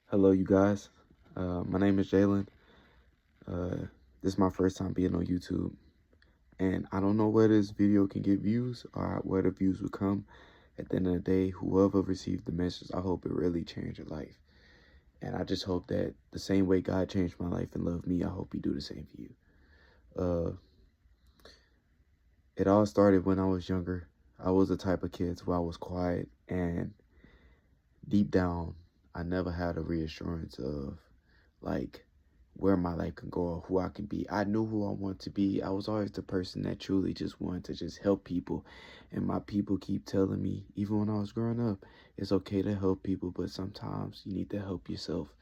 Hello, you guys. My name is Jalen. This is my first time being on YouTube, and I don't know where this video can get views or where the views will come. At the end of the day, whoever received the message, I hope it really changed your life. And I just hope that the same way God changed my life and loved me, I hope He do the same for you. Uh, it all started when I was younger. I was the type of kid where I was quiet, and deep down, I never had a reassurance of like where my life can go or who I can be. I knew who I want to be. I was always the person that truly just wanted to just help people. And my people keep telling me, even when I was growing up, it's okay to help people, but sometimes you need to help yourself.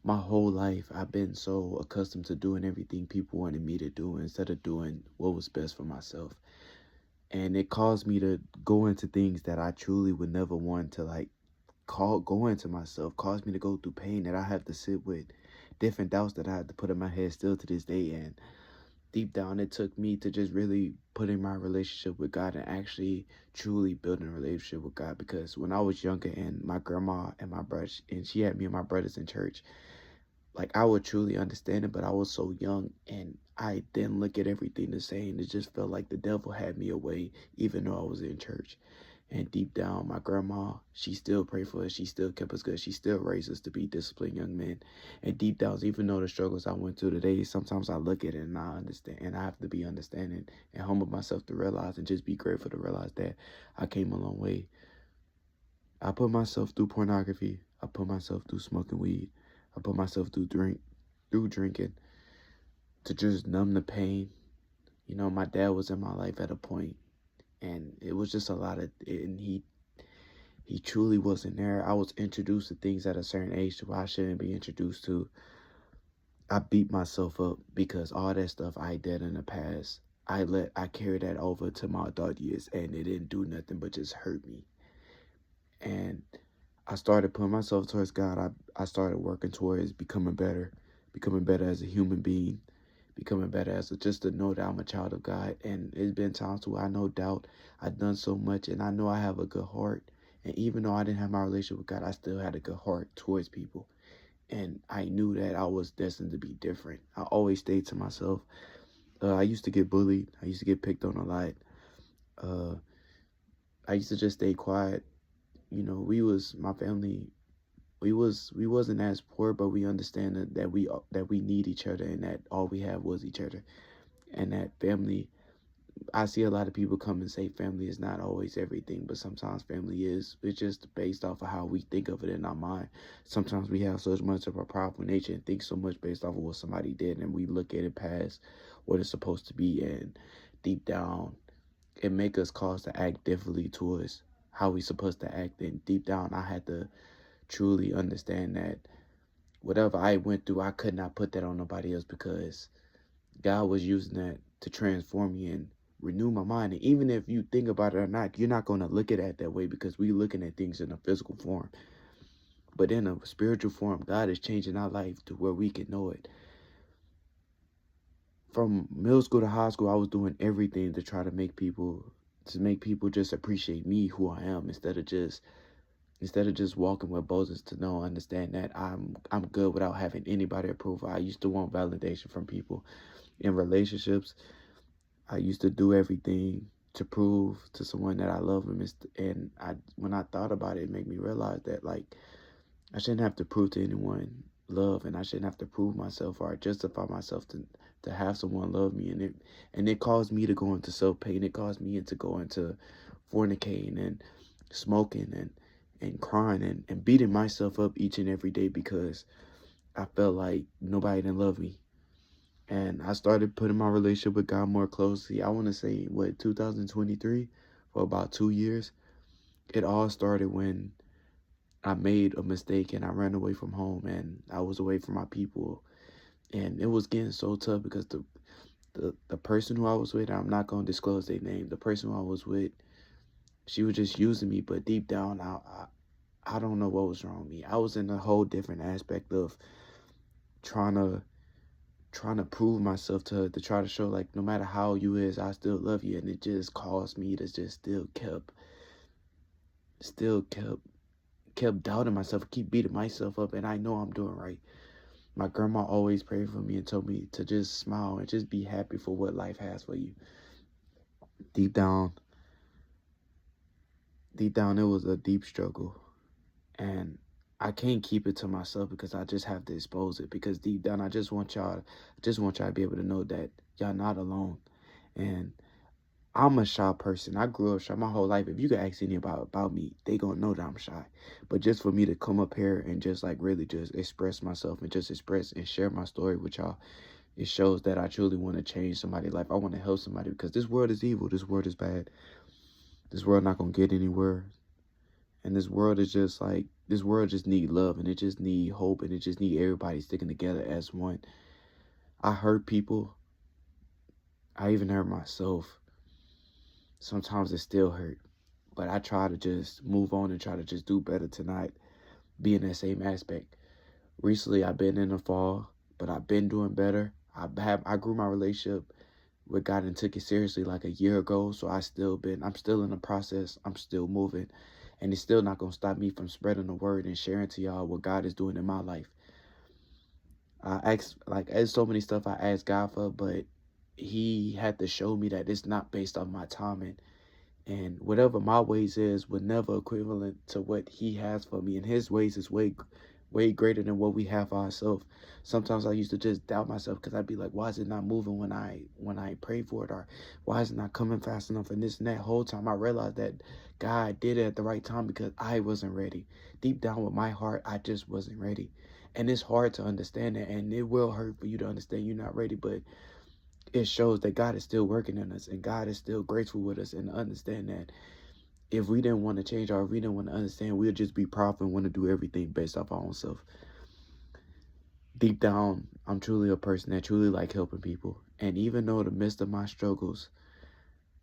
My whole life, I've been so accustomed to doing everything people wanted me to do instead of doing what was best for myself. And it caused me to go into things that I truly would never want to go into myself, caused me to go through pain that I have to sit with, different doubts that I had to put in my head still to this day. And deep down, it took me to just really putting my relationship with God and actually truly building a relationship with God. Because when I was younger and my grandma and my brothers, and she had me and my brothers in church, like I would truly understand it, but I was so young and I didn't look at everything the same. It just felt like the devil had me away, even though I was in church. And deep down, my grandma, she still prayed for us. She still kept us good. She still raised us to be disciplined young men. And deep down, even though the struggles I went through today, sometimes I look at it and I understand. And I have to be understanding and humble myself to realize and just be grateful to realize that I came a long way. I put myself through pornography. I put myself through smoking weed. I put myself through drinking to just numb the pain. You know, my dad was in my life at a point, and it was just a lot of, and he truly wasn't there. I was introduced to things at a certain age that I shouldn't be introduced to. I beat myself up because all that stuff I did in the past, I carried that over to my adult years, and it didn't do nothing but just hurt me. And I started putting myself towards God. I started working towards becoming better as a human being, becoming better as just to know that I'm a child of God. And it's been times where I no doubt I've done so much, and I know I have a good heart. And even though I didn't have my relationship with God, I still had a good heart towards people. And I knew that I was destined to be different. I always stayed to myself. I used to get bullied. I used to get picked on a lot. Uh, I used to just stay quiet. You know, my family, we wasn't as poor, but we understand that we need each other and that all we have was each other. And that family, I see a lot of people come and say family is not always everything, but sometimes family is. It's just based off of how we think of it in our mind. Sometimes we have so much of a powerful nature and think so much based off of what somebody did, and we look at it past what it's supposed to be. And deep down, it make us cause to act differently towards how we supposed to act. And deep down, I had to truly understand that whatever I went through, I could not put that on nobody else because God was using that to transform me and renew my mind. And even if you think about it or not, you're not going to look at it that way because we're looking at things in a physical form. But in a spiritual form, God is changing our life to where we can know it. From middle school to high school, I was doing everything to try to make people just appreciate me, who I am, instead of just walking with Moses to know, understand that I'm good without having anybody approve. I used to want validation from people in relationships. I used to do everything to prove to someone that I love them. And when I thought about it, it made me realize that like I shouldn't have to prove to anyone love, and I shouldn't have to prove myself or justify myself to have someone love me. And it caused me to go into self pain. It caused me to go into fornicating and smoking and crying and beating myself up each and every day because I felt like nobody didn't love me. And I started putting my relationship with God more closely. I want to say, 2023, for about 2 years. It all started when I made a mistake and I ran away from home and I was away from my people. And it was getting so tough because the person who I was with, I'm not going to disclose their name. The person who I was with, she was just using me. But deep down, I don't know what was wrong with me. I was in a whole different aspect of trying to trying to prove myself to her, to try to show like no matter how you is, I still love you. And it just caused me to just still kept kept doubting myself, keep beating myself up, and I know I'm doing right. My grandma always prayed for me and told me to just smile and just be happy for what life has for you. Deep down, it was a deep struggle. And I can't keep it to myself because I just have to expose it. Because deep down, I just want y'all to be able to know that y'all not alone. And I'm a shy person. I grew up shy my whole life. If you could ask anybody about me, they gonna know that I'm shy. But just for me to come up here and just like really just express myself and just express and share my story with y'all, it shows that I truly want to change somebody's life. I want to help somebody because this world is evil. This world is bad. This world not gonna get anywhere. And this world just need love and it just need hope and it just need everybody sticking together as one. I hurt people. I even hurt myself. Sometimes it still hurt. But I try to just move on and try to just do better tonight. Be in that same aspect. Recently I've been in the fall, but I've been doing better. I grew my relationship with God and took it seriously like a year ago. So I'm still in the process. I'm still moving. And it's still not gonna stop me from spreading the word and sharing to y'all what God is doing in my life. There's so many stuff I asked God for, but He had to show me that it's not based on my timing. And whatever my ways is would never equivalent to what He has for me. And His ways is way greater than what we have for ourselves. Sometimes I used to just doubt myself because I'd be like, why is it not moving when I pray for it, or why is it not coming fast enough? And this and that whole time I realized that God did it at the right time because I wasn't ready. Deep down with my heart, I just wasn't ready. And it's hard to understand that, and it will hurt for you to understand you're not ready, but it shows that God is still working in us and God is still graceful with us, and understand that if we didn't want to change or if we didn't want to understand, we'll just be proud and want to do everything based off our own self. Deep down, I'm truly a person that truly like helping people. And even though in the midst of my struggles,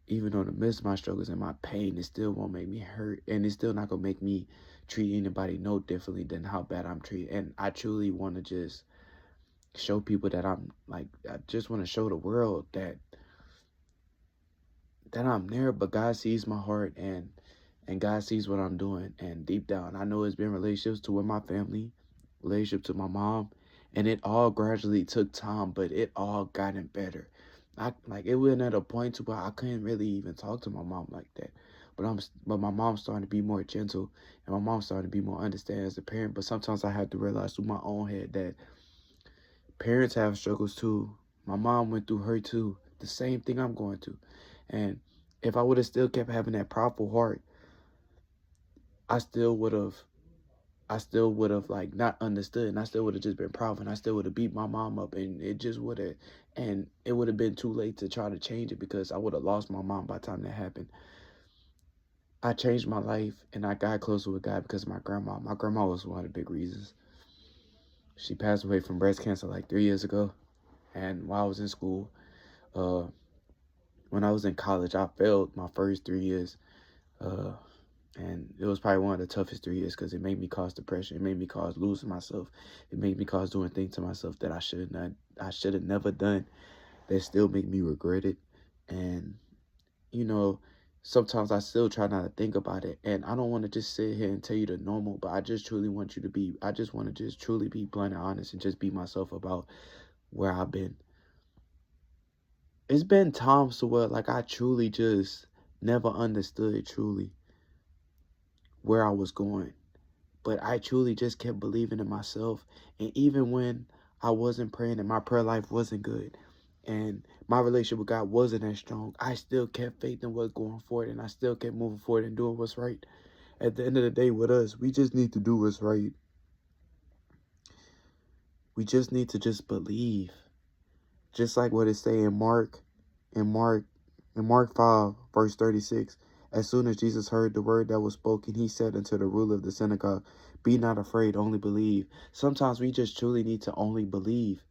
and my pain, it still won't make me hurt. And it's still not going to make me treat anybody no differently than how bad I'm treated. And I truly want to just show people that I just want to show the world that I'm there, but God sees my heart, and God sees what I'm doing. And deep down, I know it's been relationships to with my family, relationship to my mom, and it all gradually took time, but it all gotten better. It went at a point to where I couldn't really even talk to my mom like that. But my mom's starting to be more gentle, and my mom's starting to be more understanding as a parent. But sometimes I have to realize through my own head that parents have struggles too. My mom went through her too. The same thing I'm going through. And if I would have still kept having that proudful heart, I still would have like not understood, and I still would have just been proud, and I still would have beat my mom up, and it would have been too late to try to change it because I would have lost my mom by the time that happened. I changed my life and I got closer with God because of my grandma. My grandma was one of the big reasons. She passed away from breast cancer like 3 years ago. And while I was in school, uh, when I was in college, I failed my first 3 years. Uh, and it was probably one of the toughest 3 years because it made me cause depression. It made me cause losing myself. It made me cause doing things to myself that I should have never done. That still make me regret it. And you know, sometimes I still try not to think about it. And I don't want to just sit here and tell you the normal, but I just truly want you to be. I just want to just truly be blunt and honest and just be myself about where I've been. It's been times to where like I truly just never understood truly where I was going. But I truly just kept believing in myself. And even when I wasn't praying and my prayer life wasn't good and my relationship with God wasn't as strong, I still kept faith in what's going forward, and I still kept moving forward and doing what's right. At the end of the day with us, we just need to do what's right. We just need to just believe. Just like what it say in Mark in Mark 5, verse 36. As soon as Jesus heard the word that was spoken, he said unto the ruler of the synagogue, be not afraid, only believe. Sometimes we just truly need to only believe.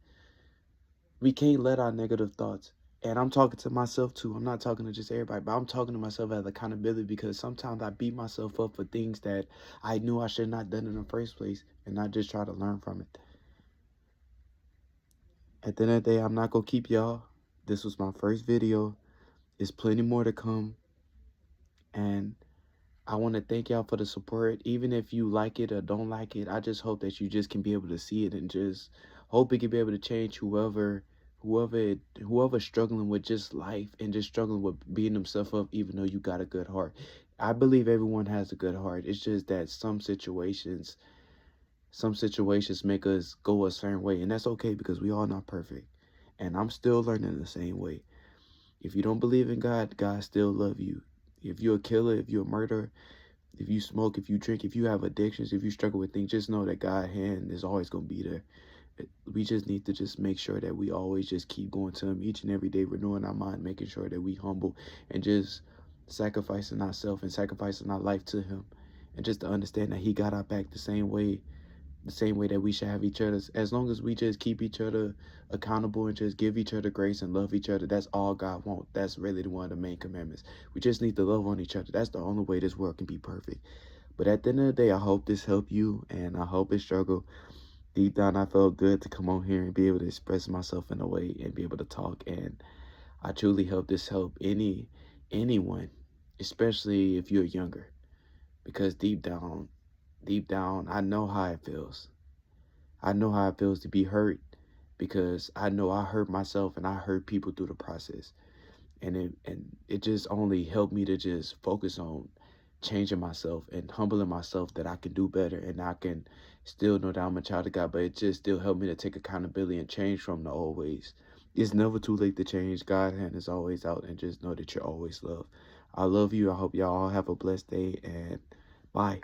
We can't let our negative thoughts, and I'm talking to myself too. I'm not talking to just everybody, but I'm talking to myself as accountability because sometimes I beat myself up for things that I knew I should not have done in the first place, and I just try to learn from it. At the end of the day, I'm not going to keep y'all. This was my first video. There's plenty more to come. And I want to thank y'all for the support. Even if you like it or don't like it, I just hope that you just can be able to see it and just hope it can be able to change whoever's struggling with just life and just struggling with beating themselves up, even though you got a good heart. I believe everyone has a good heart. It's just that some situations make us go a certain way, and that's okay because we all not perfect. And I'm still learning the same way. If you don't believe in God, God still love you. If you're a killer, if you're a murderer, if you smoke, if you drink, if you have addictions, if you struggle with things, just know that God's hand is always going to be there. We just need to just make sure that we always just keep going to him each and every day, renewing our mind, making sure that we humble and just sacrificing ourselves and sacrificing our life to him. And just to understand that he got our back the same way that we should have each other. As long as we just keep each other accountable and just give each other grace and love each other, that's all God wants. That's really one of the main commandments. We just need to love on each other. That's the only way this world can be perfect. But at the end of the day, I hope this helped you, and I hope it struggled. Deep down, I felt good to come on here and be able to express myself in a way and be able to talk. And I truly hope this help anyone, especially if you're younger, because deep down, I know how it feels. I know how it feels to be hurt because I know I hurt myself and I hurt people through the process. And it just only helped me to just focus on changing myself and humbling myself that I can do better and I can still know that I'm a child of God, but it just still helped me to take accountability and change from the old ways. It's never too late to change. God's hand is always out, and just know that you're always loved. I love you. I hope y'all all have a blessed day, and bye.